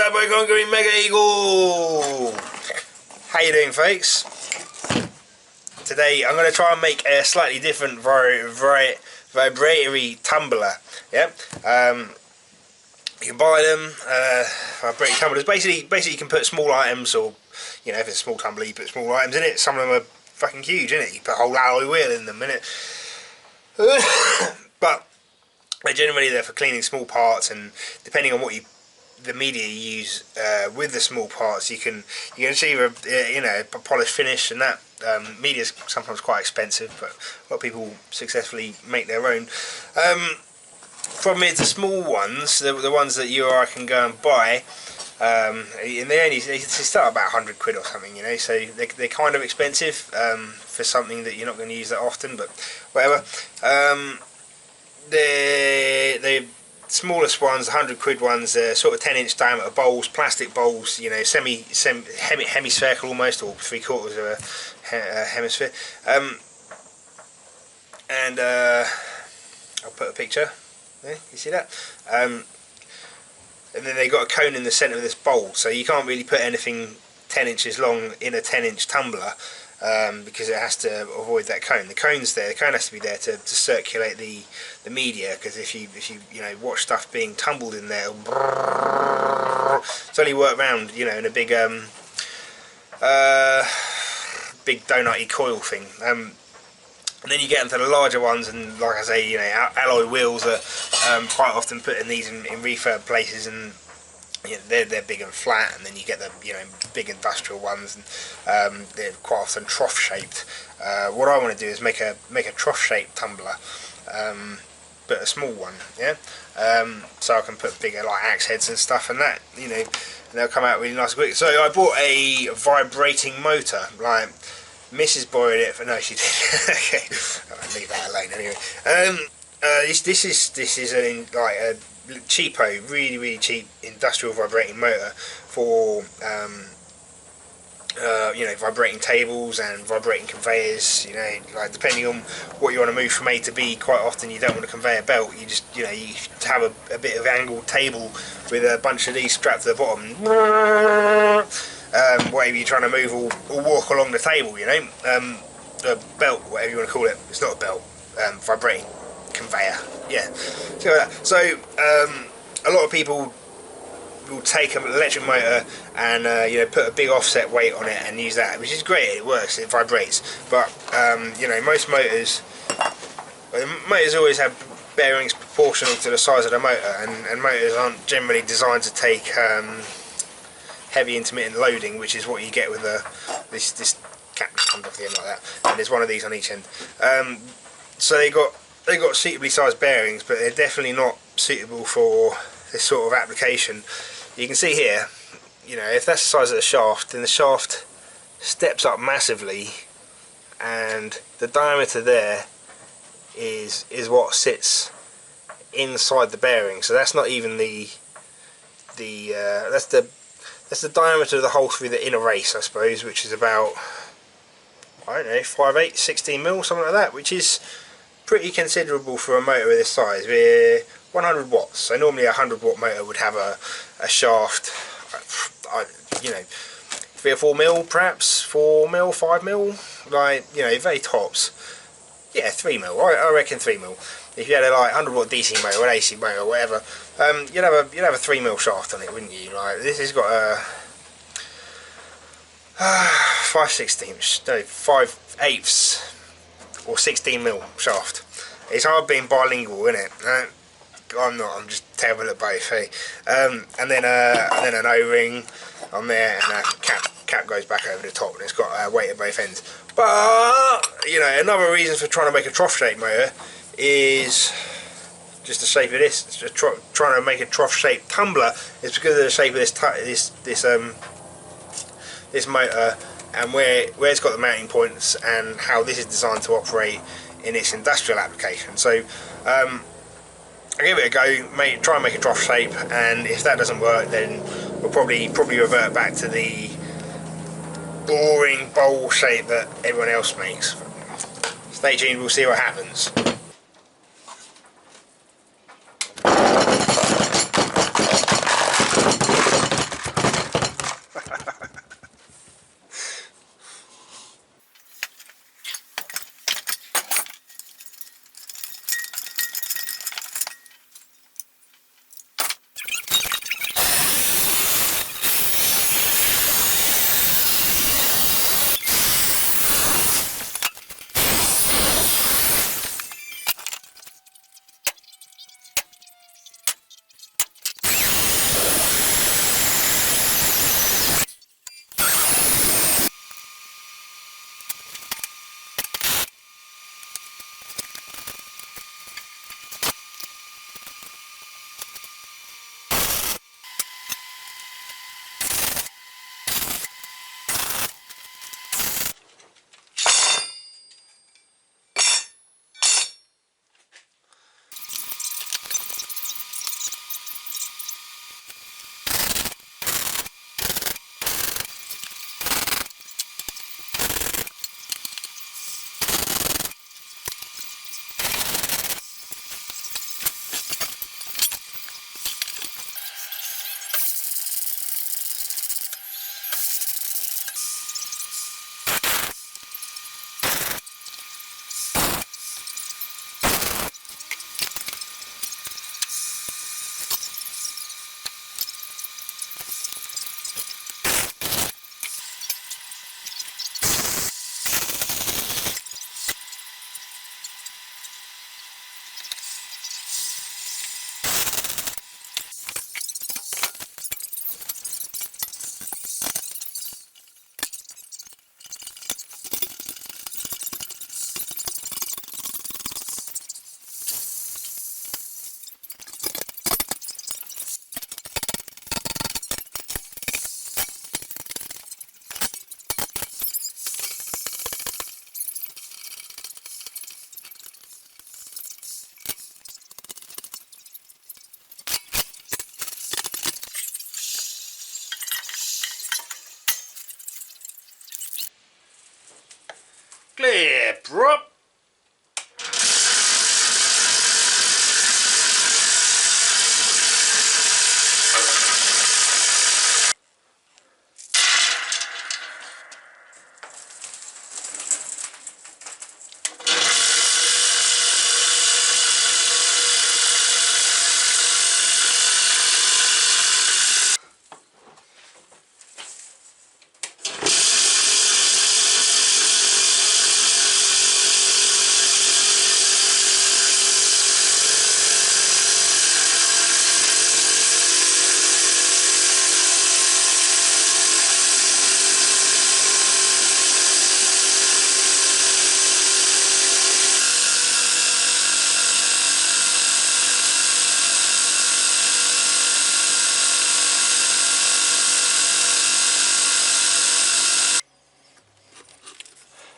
Turbo Conquering Mega Eagle! How you doing, folks? Today I'm going to try and make a slightly different vibratory tumbler. Yeah, you can buy them. Vibratory tumblers. Basically, you can put small items, or if it's a small tumbler, you put small items in it. Some of them are fucking huge, innit? You put a whole alloy wheel in them, innit? But they're generally there for cleaning small parts, and depending on the media you use with the small parts, you can achieve a polished finish, and that media is sometimes quite expensive, but a lot of people successfully make their own. Problem is the small ones, the ones that you or I can go and buy, and they start about 100 quid or something, so they're kind of expensive for something that you're not going to use that often, but whatever. The smallest ones, 100 quid ones, they're sort of 10-inch diameter bowls, plastic bowls, hemispherical almost, or 3/4 of a hemisphere. And I'll put a picture there, you see that? And then they got a cone in the centre of this bowl, so you can't really put anything 10 inches long in a 10-inch tumbler, because it has to avoid that cone. The cone's there. The cone has to be there to circulate the media, because if you watch stuff being tumbled in there, it's only work round in a big big donut-y coil thing. And then you get into the larger ones, and like I say, alloy wheels are quite often put in these in refurb places, and they're big and flat. And then you get the big industrial ones, and they're quite often trough shaped. What I want to do is make a trough shaped tumbler, but a small one, so I can put bigger like axe heads and stuff, and that and they'll come out really nice and quick. So I bought a vibrating motor. Like, Mrs. borrowed it for, no, she did. Okay, I'll leave that alone anyway. This is a cheapo, really cheap industrial vibrating motor for vibrating tables and vibrating conveyors. Like, depending on what you want to move from A to B, quite often you don't want a conveyor belt. You just you have a bit of angled table with a bunch of these strapped to the bottom. Whatever you're trying to move or walk along the table, a belt, whatever you want to call it. It's not a belt, vibrating conveyor, so a lot of people will take an electric motor and put a big offset weight on it and use that, which is great. It works, it vibrates, but most motors always have bearings proportional to the size of the motor, and motors aren't generally designed to take heavy intermittent loading, which is what you get with this cap comes off the end like that, and there's one of these on each end. So they got suitably sized bearings, but they're definitely not suitable for this sort of application. You can see here, if that's the size of the shaft, then the shaft steps up massively, and the diameter there is what sits inside the bearing. So that's not even that's the diameter of the hole through the inner race, I suppose, which is about, I don't know, 5/8, 16 mil, something like that, which is pretty considerable for a motor of this size. We're 100 watts, so normally a 100 watt motor would have a shaft, 3 or 4 mil, perhaps 4 mil, 5 mil, like, very tops. Yeah, 3 mil. I reckon 3 mil. If you had a 100 watt DC motor or an AC motor or whatever, you'd have a 3 mil shaft on it, wouldn't you? Like, this has got a 5/8 or 16 mil shaft. It's hard being bilingual, isn't it? I'm not. I'm just terrible at both. Hey? And then an O-ring on there, and a cap goes back over the top, and it's got a weight at both ends. But another reason for trying to make a trough shaped motor is just the shape of this. Trying to make a trough shaped tumbler is because of the shape of this motor, and where it's got the mounting points, and how this is designed to operate in its industrial application. So I give it a go, try and make a trough shape, and if that doesn't work, then we'll probably revert back to the boring bowl shape that everyone else makes. Stay tuned, we'll see what happens. Clip, drop.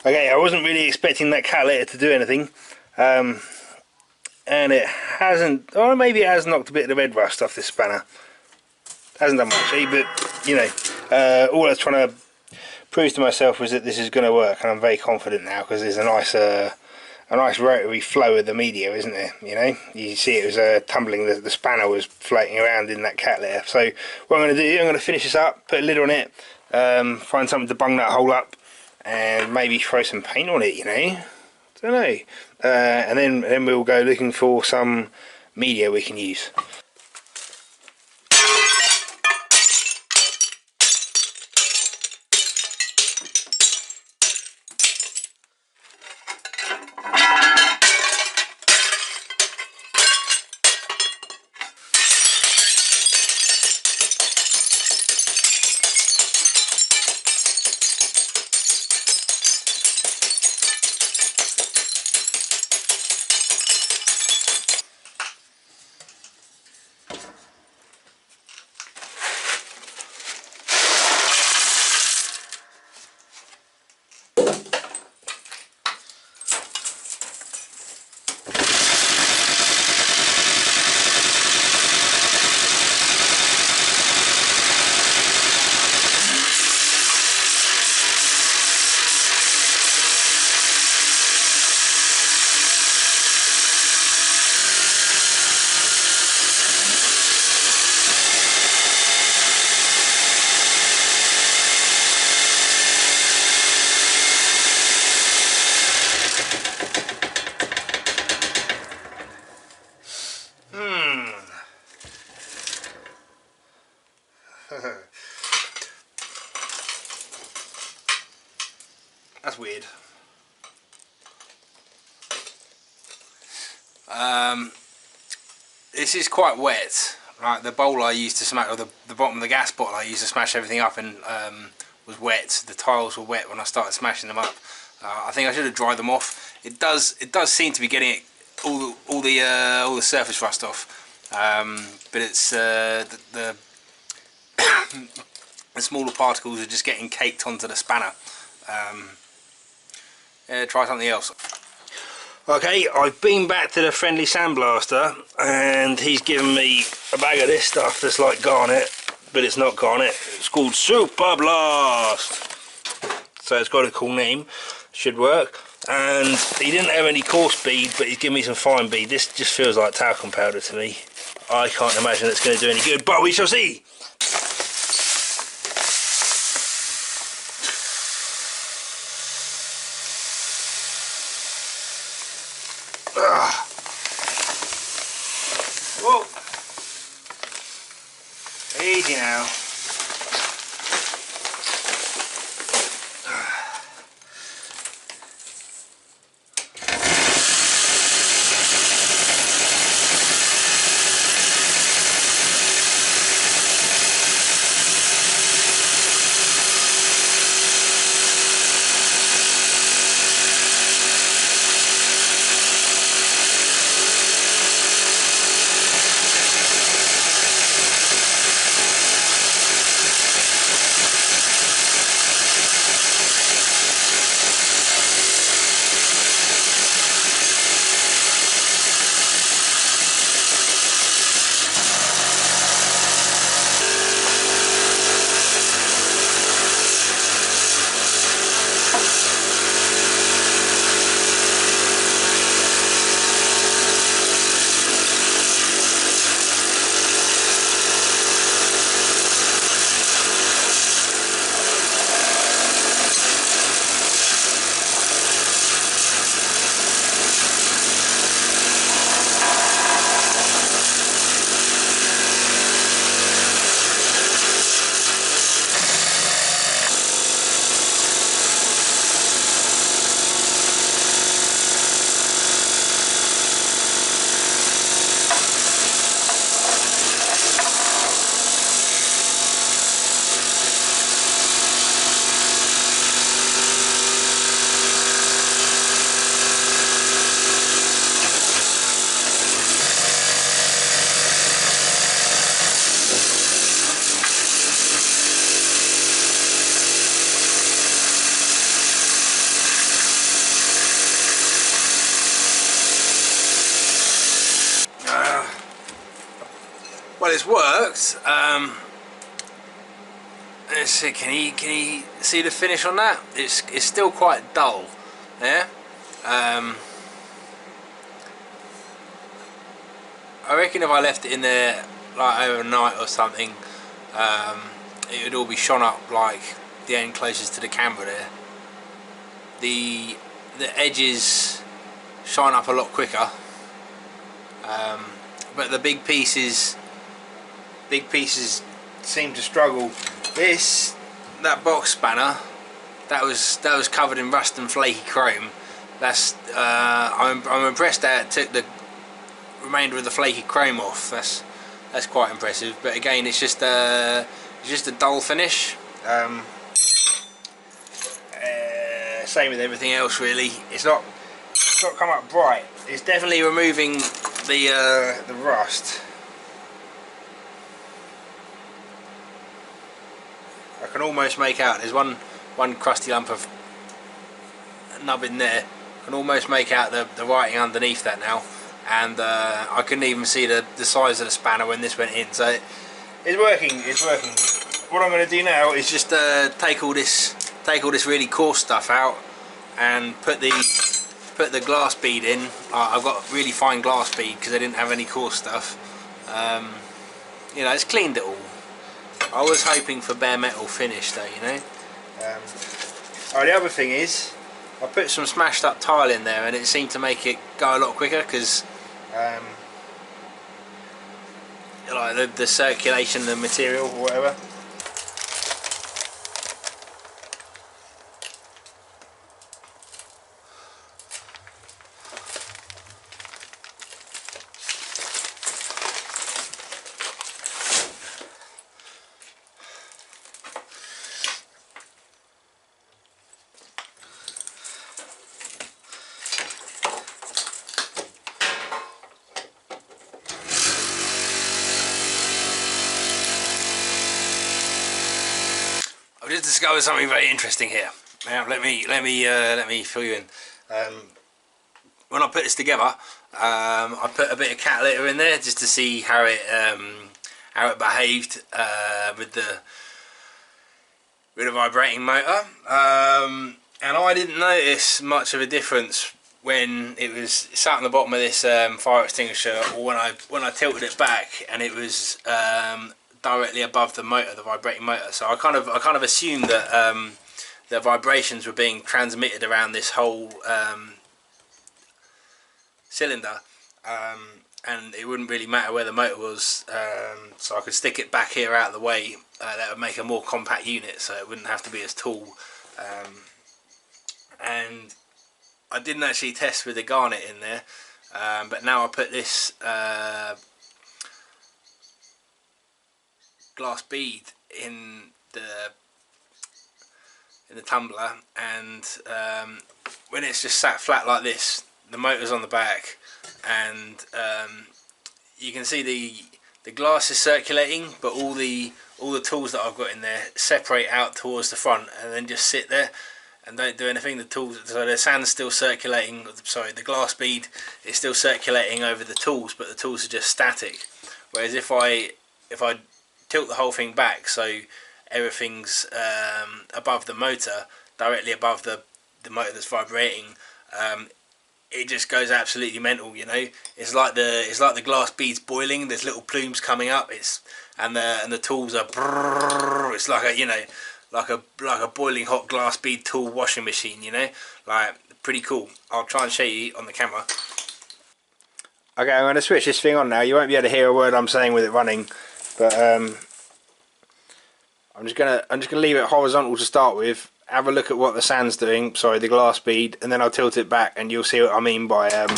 Okay, I wasn't really expecting that catalytic to do anything, and it hasn't, or maybe it has knocked a bit of the red rust off this spanner. Hasn't done much, but you know, all I was trying to prove to myself was that this is going to work, and I'm very confident now because there's a nice rotary flow of the media, isn't there? You know, you see it was tumbling, the spanner was floating around in that catalytic. So what I'm going to do, I'm going to finish this up, put a lid on it, find something to bung that hole up, and maybe throw some paint on it, you know, don't know, and then we'll go looking for some media we can use. That's weird. This is quite wet. Right, the bowl I used to smash, or the bottom of the gas bottle I used to smash everything up in, was wet. The tiles were wet when I started smashing them up. I think I should have dried them off. It does seem to be getting all the surface rust off, but it's the smaller particles are just getting caked onto the spanner. Try something else. Okay, I've been back to the friendly sandblaster and he's given me a bag of this stuff that's like garnet, but it's not garnet. It's called Super Blast. So it's got a cool name, should work. And he didn't have any coarse bead, but he's given me some fine bead. This just feels like talcum powder to me. I can't imagine it's going to do any good, but we shall see. Whoa! Easy now. it's worked. Let's see, can you see the finish on that? It's still quite dull, yeah. I reckon if I left it in there like overnight or something, it would all be shone up like the end closest to the camera there. The edges shine up a lot quicker, but the big pieces seem to struggle. That box spanner, that was covered in rust and flaky chrome. I'm impressed that it took the remainder of the flaky chrome off. That's quite impressive. But again, it's just a dull finish. Same with everything else really. It's not come up bright. It's definitely removing the rust. I can almost make out there's one crusty lump of nubbin there. I can almost make out the writing underneath that now, and I couldn't even see the size of the spanner when this went in. So it's working. What I'm going to do now is just take all this really coarse stuff out and put the glass bead in. I've got really fine glass bead because I didn't have any coarse stuff. You know, it's cleaned it all. I was hoping for bare metal finish though, you know. The other thing is, I put some smashed up tile in there and it seemed to make it go a lot quicker because like the circulation of the material or whatever. I've just discovered something very interesting here. Now let me fill you in. When I put this together, I put a bit of cat litter in there just to see how it behaved with the vibrating motor, and I didn't notice much of a difference when it was sat on the bottom of this fire extinguisher, or when I tilted it back and it was directly above the motor, the vibrating motor. So I kind of assumed that the vibrations were being transmitted around this whole cylinder, and it wouldn't really matter where the motor was, so I could stick it back here out of the way. That would make a more compact unit, so it wouldn't have to be as tall. And I didn't actually test with the garnet in there, but now I put this glass bead in the tumbler, and when it's just sat flat like this, the motor's on the back, and you can see the glass is circulating, but all the tools that I've got in there separate out towards the front and then just sit there and don't do anything. The tools, so the sand's still circulating, sorry, the glass bead is still circulating over the tools, but the tools are just static. Whereas if I tilt the whole thing back so everything's above the motor, directly above the motor that's vibrating, it just goes absolutely mental, you know. It's like the glass bead's boiling. There's little plumes coming up. And the tools are brrrr. It's like a, you know, like a boiling hot glass bead tool washing machine, you know. Like, pretty cool. I'll try and show you on the camera. Okay, I'm going to switch this thing on now. You won't be able to hear a word I'm saying with it running, but I'm just gonna leave it horizontal to start with. Have a look at what the sand's doing, sorry, the glass bead, and then I'll tilt it back and you'll see what I mean by not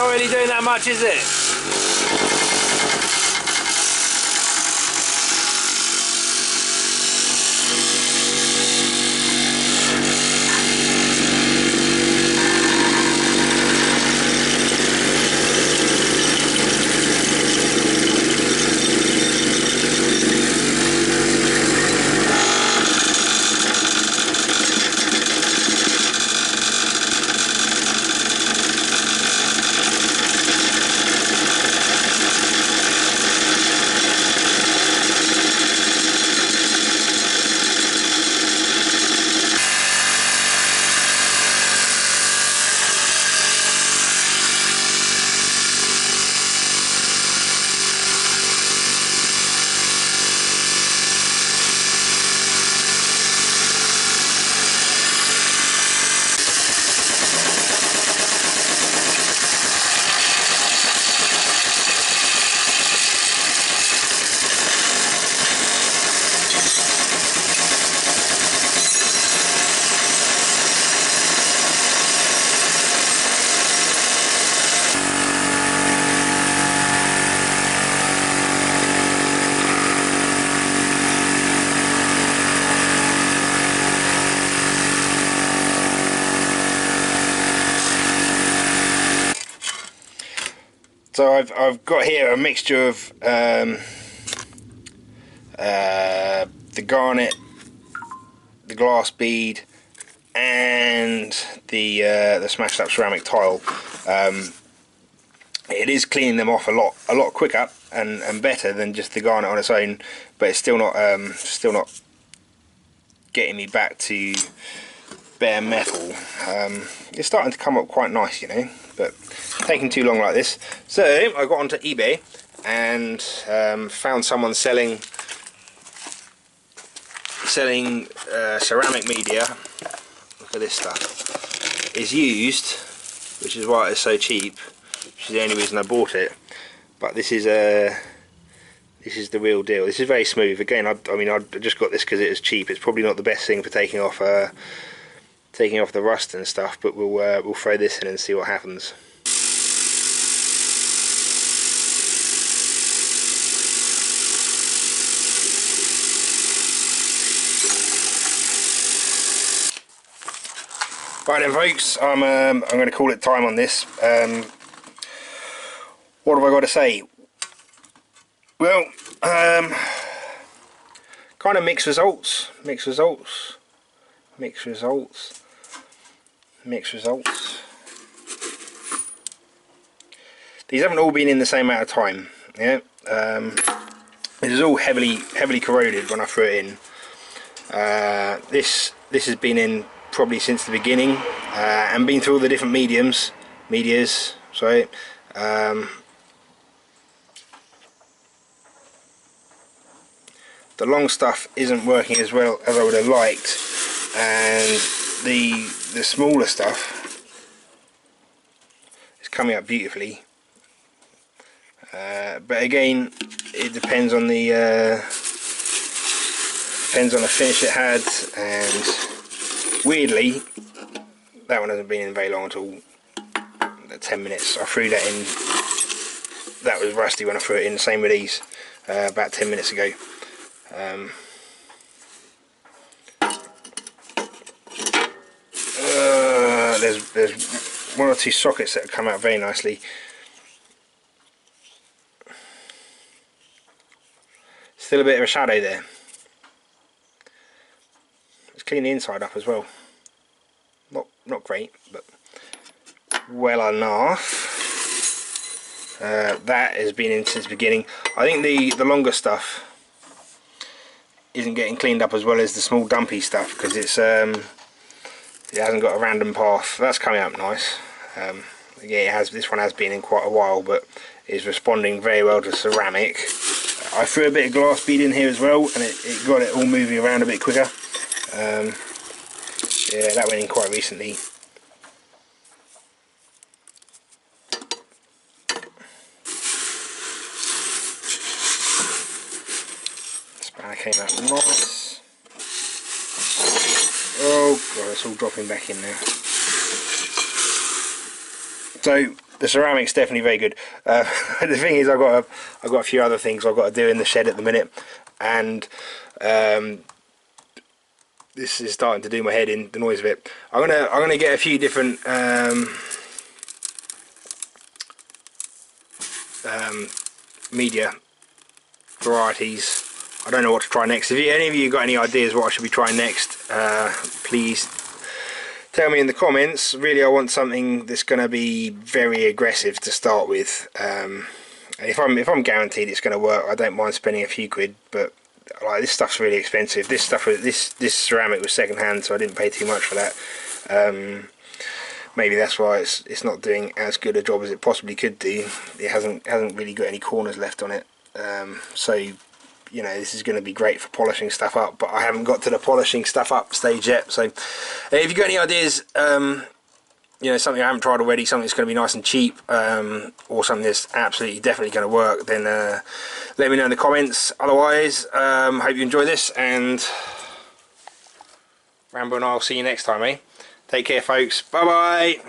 really doing that much, is it? So I've got here a mixture of the garnet, the glass bead, and the smashed up ceramic tile. It is cleaning them off a lot quicker and better than just the garnet on its own, but it's still not getting me back to bare metal. It's starting to come up quite nice, you know, but taking too long like this. So I got onto eBay and found someone selling ceramic media. Look at this stuff. It's used, which is why it's so cheap, which is the only reason I bought it. But this is the real deal. This is very smooth. Again, I mean, I just got this because it was cheap. It's probably not the best thing for taking off the rust and stuff, but we'll throw this in and see what happens. Right then, folks, I'm going to call it time on this. What have I got to say? Well, kind of mixed results. These haven't all been in the same amount of time. Yeah, this is all heavily corroded when I threw it in. This has been in probably since the beginning, and been through all the different medias. Sorry. The long stuff isn't working as well as I would have liked, and the smaller stuff is coming up beautifully. But again, it depends on the finish it had, and weirdly, that one hasn't been in very long at all. 10 minutes. I threw that in. That was rusty when I threw it in. Same with these, about 10 minutes ago. There's one or two sockets that have come out very nicely. Still a bit of a shadow there. Let's clean the inside up as well. Not great, but well enough. That has been in since the beginning. I think the longer stuff isn't getting cleaned up as well as the small dumpy stuff, because it hasn't got a random path. That's coming up nice. Yeah, this one has been in quite a while, but is responding very well to ceramic. I threw a bit of glass bead in here as well, and it got it all moving around a bit quicker. Yeah, that went in quite recently. Spanner came out nice. Oh god, it's all dropping back in now. So the ceramic's definitely very good. The thing is, I've got a few other things I've got to do in the shed at the minute, and this is starting to do my head in, the noise of it. I'm gonna get a few different media varieties. I don't know what to try next. If any of you got any ideas what I should be trying next, please tell me in the comments. Really, I want something that's going to be very aggressive to start with. And if I'm guaranteed it's going to work, I don't mind spending a few quid. But like, this stuff's really expensive. This ceramic was second hand, so I didn't pay too much for that. Maybe that's why it's not doing as good a job as it possibly could do. It hasn't really got any corners left on it. So, you know, this is going to be great for polishing stuff up, but I haven't got to the polishing stuff up stage yet. So if you've got any ideas, you know, something I haven't tried already, something that's going to be nice and cheap, or something that's absolutely definitely going to work, then let me know in the comments. Otherwise, hope you enjoy this, and Rambo and I'll see you next time, eh? Take care, folks. Bye bye.